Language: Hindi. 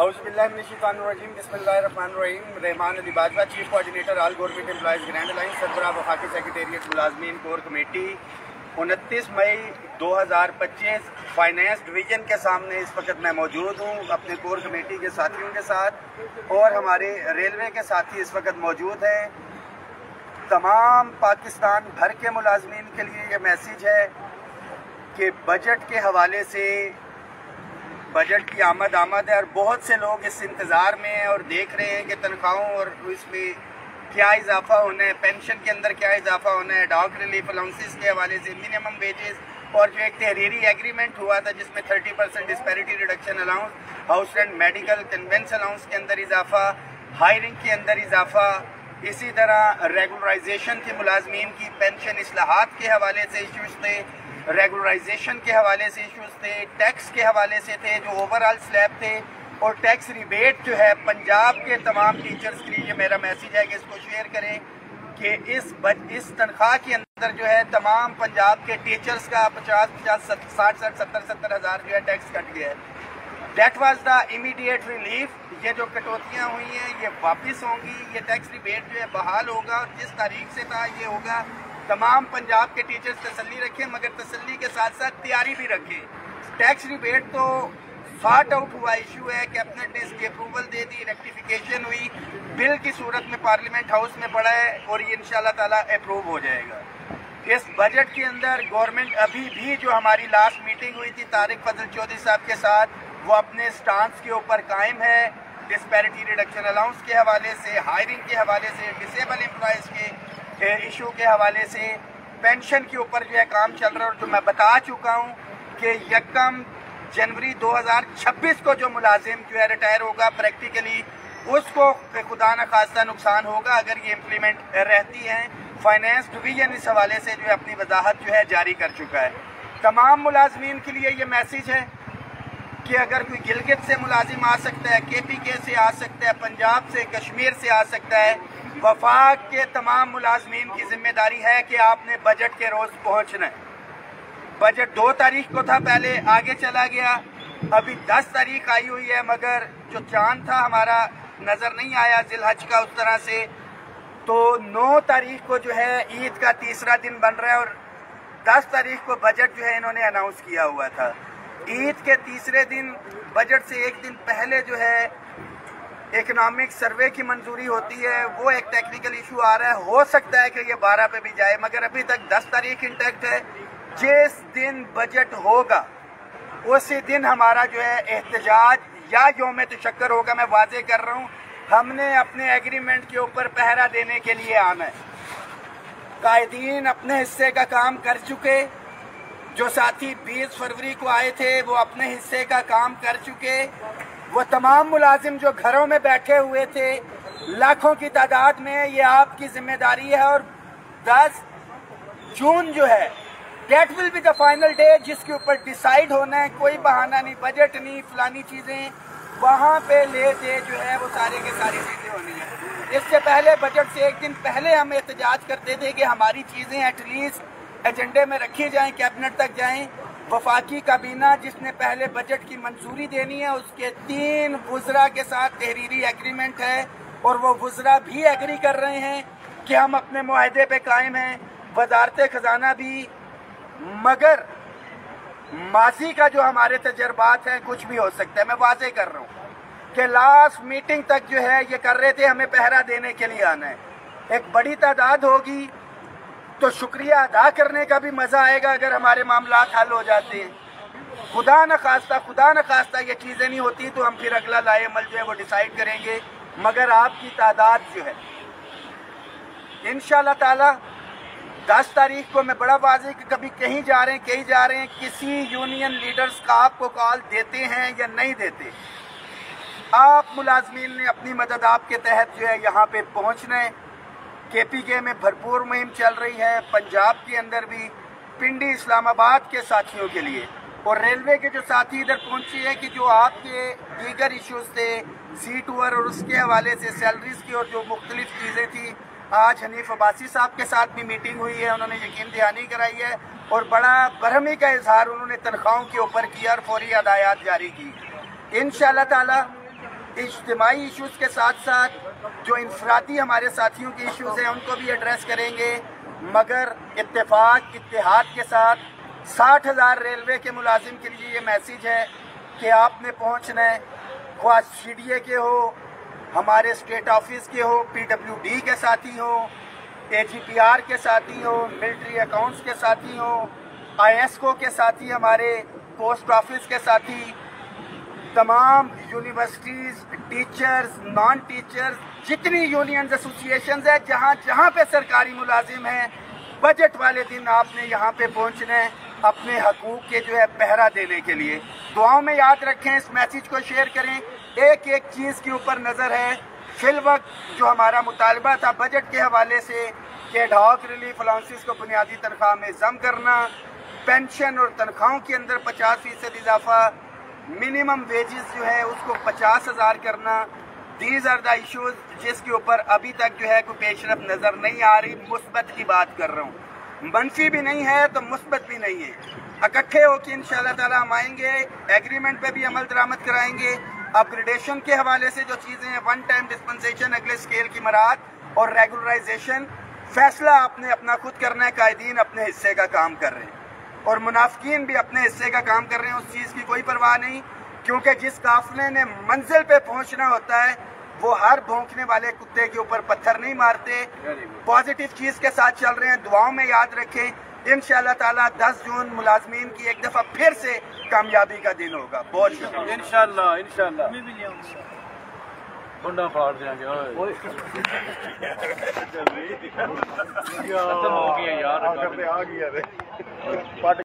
औज़ुबिल्लाहिमिनश्शैतानिर्रजीम बिस्मिल्लाहिर्रहमानिर्रहीम। Rahman Ali Bajwa, chief coordinator all government employees grand alliance, सरबराह वफाकी सेक्रेटेरिएट मुलाजमीन कोर कमेटी। 29 मई 2025 फाइनेंस डिवीज़न के सामने इस वक्त मैं मौजूद हूँ अपने कोर कमेटी के साथियों के साथ, और हमारे रेलवे के साथी इस वक्त मौजूद हैं। तमाम पाकिस्तान भर के मुलाजमीन के लिए ये मैसेज है कि बजट के हवाले से बजट की आमद है और बहुत से लोग इस इंतज़ार में हैं और देख रहे हैं कि तनख्वाहों और इसमें क्या इजाफा होना है, पेंशन के अंदर क्या इजाफा होना है, डॉग रिलीफ अलाउंसेस के हवाले से, मिनिमम वेजेस, और जो एक तहरीरी एग्रीमेंट हुआ था जिसमें 30% disparity reduction allowance, house rent, medical, convince allowance के अंदर इजाफा, हायरिंग के अंदर इजाफा, इसी तरह रेगुलराइजेशन थी मुलाजमीन की, पेंशन इस्लाहात के हवाले से इशूज़ थे, रेगुलराइजेशन के हवाले से इशूज़ थे, टैक्स के हवाले से थे जो ओवरऑल स्लैब थे, और टैक्स रिबेट जो है पंजाब के तमाम टीचर्स के लिए मेरा मैसेज है कि इसको शेयर करें कि इस तनख्वाह के अंदर जो है तमाम पंजाब के टीचर्स का 50-50, 60-60, 70-70 हज़ार जो है टैक्स कट गया है। That was the immediate relief। ये जो कटौतियाँ हुई हैं ये वापस होंगी, ये टैक्स रिबेट जो है बहाल होगा, और जिस तारीख से था ये होगा। तमाम पंजाब के टीचर्स तसल्ली रखें, मगर तसल्ली के साथ साथ तैयारी भी रखें। टैक्स रिबेट तो सॉर्ट आउट हुआ इशू है, कैबिनेट ने इसकी अप्रूवल दे दी, रेक्टिफिकेशन हुई, बिल की सूरत में पार्लियामेंट हाउस में पड़ा है और ये इंशाल्लाह ताला अप्रूव हो जाएगा। इस बजट के अंदर गवर्नमेंट अभी भी जो हमारी लास्ट मीटिंग हुई थी तारिक फजल चौधरी साहब के साथ, वो अपने स्टांस के ऊपर कायम है। डिस्पैरिटी रिडक्शन अलाउंस के हवाले से, हायरिंग के हवाले से, डिसेबल एम्प्लॉयज़ के इशू के हवाले से, पेंशन के ऊपर जो है काम चल रहा है। और जो मैं बता चुका हूँ कि 1 जनवरी 2026 को जो मुलाजिम जो है रिटायर होगा, प्रैक्टिकली उसको खुदा न खास्ता नुकसान होगा अगर ये इम्प्लीमेंट रहती हैं। फाइनेंस डिवीज़न इस हवाले से जो है अपनी वजाहत जो है जारी कर चुका है। तमाम मुलाजमीन के लिए ये मैसेज है कि अगर कोई गिलगित से मुलाजिम आ सकता है, KPK से आ सकता है, पंजाब से, कश्मीर से आ सकता है, वफाक के तमाम मुलाजमीन की जिम्मेदारी है कि आपने बजट के रोज़ पहुँचना है। बजट 2 तारीख को था, पहले आगे चला गया, अभी 10 तारीख आई हुई है, मगर जो चांद था हमारा नज़र नहीं आया जिलहज का उस तरह से। तो 9 तारीख को जो है ईद का तीसरा दिन बन रहा है, और 10 तारीख को बजट जो है इन्होंने अनाउंस किया हुआ था। ईद के तीसरे दिन बजट से एक दिन पहले जो है इकोनॉमिक सर्वे की मंजूरी होती है, वो एक टेक्निकल इशू आ रहा है। हो सकता है कि ये 12 पे भी जाए, मगर अभी तक 10 तारीख इंटैक्ट है। जिस दिन बजट होगा उसी दिन हमारा जो है एहतजाज या यौम तशक्कर होगा। मैं वाजे कर रहा हूँ, हमने अपने एग्रीमेंट के ऊपर पहरा देने के लिए आना है। कायदीन अपने हिस्से का काम कर चुके, जो साथी 20 फरवरी को आए थे वो अपने हिस्से का काम कर चुके, वो तमाम मुलाजिम जो घरों में बैठे हुए थे लाखों की तादाद में, ये आपकी जिम्मेदारी है। और 10 जून जो है date will be the final day जिसके ऊपर डिसाइड होना है। कोई बहाना नहीं, बजट नहीं, फलानी चीजें, वहाँ पे ले दे जो है वो सारी की सारी चीजें होनी है। इससे पहले बजट से एक दिन पहले हम एहतजाज करते थे कि हमारी चीजें एटलीस्ट एजेंडे में रखी जाएं, कैबिनेट तक जाएं। वफाकी काबीना जिसने पहले बजट की मंजूरी देनी है, उसके 3 वुज़रा के साथ तहरीरी एग्रीमेंट है, और वो वुज़रा भी एग्री कर रहे हैं कि हम अपने मुआहदे पे कायम हैं, वजारत खजाना भी। मगर माजी का जो हमारे तजर्बात हैं, कुछ भी हो सकता है। मैं वाजे कर रहा हूँ कि लास्ट मीटिंग तक जो है ये कर रहे थे हमें पहरा देने के लिए आना है। एक बड़ी तादाद होगी तो शुक्रिया अदा करने का भी मज़ा आएगा अगर हमारे मामलात हल हो जाते हैं। खुदा न खास्ता ये चीज़ें नहीं होती तो हम फिर अगला लाए अमल जो है वो डिसाइड करेंगे। मगर आपकी तादाद जो है इंशाल्लाह ताला 10 तारीख को मैं बड़ा वाज़ेह कि कभी कहीं जा रहे हैं, किसी यूनियन लीडर्स का आपको कॉल देते हैं या नहीं देते, आप मुलाजमीन ने अपनी मदद आपके तहत जो है यहाँ पे पहुँचना है। KPK में भरपूर मुहिम चल रही है, पंजाब के अंदर भी, पिंडी इस्लामाबाद के साथियों के लिए, और रेलवे के जो साथी इधर पहुँचे हैं कि जो आपके दीगर इश्यूज थे, सीट टूर और उसके हवाले से, सैलरीज की और जो मुख्तलिफ चीज़ें थी। आज हनीफ अब्बासी साहब के साथ भी मीटिंग हुई है, उन्होंने यकीन दहानी कराई है और बड़ा बरहमी का इजहार उन्होंने तनख्वाहों के ऊपर किया और फौरी हदायत जारी की। इंशाअल्लाह ताला इज्तिमाई इशूज़ के साथ साथ जो इंफरादी हमारे साथियों के इशूज़ हैं उनको भी एड्रेस करेंगे, मगर इत्तेफाक इत्तेहाद के साथ 60,000 रेलवे के मुलाजिम के लिए ये मैसेज है कि आपने पहुँचना है, ख्वाह CDA के हो, हमारे स्टेट ऑफिस के हो, PWD के साथी हो, AGPR के साथी हो, मिलिट्री अकाउंट्स के साथी हो, ISCO के साथी, हमारे पोस्ट ऑफिस के साथी, तमाम यूनिवर्सिटीज़, टीचर्स, नॉन टीचर्स, जितनी यूनियंस एसोसिएशंस है, जहाँ जहाँ पे सरकारी मुलाजिम हैं, बजट वाले दिन आपने यहाँ पे पहुँचना है अपने हकूक़ के जो है पहरा देने के लिए। दुआओं में याद रखें, इस मैसेज को शेयर करें। एक एक चीज़ के ऊपर नज़र है। फिल वक्त जो हमारा मुतालबा था बजट के हवाले से कि एडहॉक रिलीफ अलाउंसेस को बुनियादी तनख्वाह में जम करना, पेंशन और तनख्वाहों के अंदर 50% इजाफा, मिनिमम वेजेस जो है उसको 50,000 करना, दीज आर द इशूज़ जिसके ऊपर अभी तक जो है कोई पेशरफ नज़र नहीं आ रही। मुस्बत की बात कर रहा हूँ, मनफी भी नहीं है तो मुस्बत भी नहीं है। इकट्ठे होकर इंशाअल्लाह ताला हम आएंगे, एग्रीमेंट पे भी अमल दरामद कराएंगे। अपग्रेडेशन के हवाले से जो चीज़ें हैं, वन टाइम डिस्पेंसेशन, अगले स्केल की मराहत और रेगुलराइजेशन, फैसला आपने अपना खुद करना है। कायदीन अपने हिस्से का काम कर रहे हैं और मुनाफिकीन भी अपने हिस्से का काम कर रहे हैं। उस चीज़ की कोई परवाह नहीं, क्योंकि जिस काफिले ने मंजिल पे पहुंचना होता है वो हर भौंकने वाले कुत्ते के ऊपर पत्थर नहीं मारते। पॉजिटिव चीज़ के साथ चल रहे हैं। दुआओं में याद रखें, इंशाअल्लाह ताला 10 जून मुलाजमीन की एक दफ़ा फिर से कामयाबी का दिन होगा। बहुत शुक्रिया। इंशाअल्लाह इंशाअल्लाह बंडा फाड़ देंगे। खत्म हो गया यार, आ गया रे।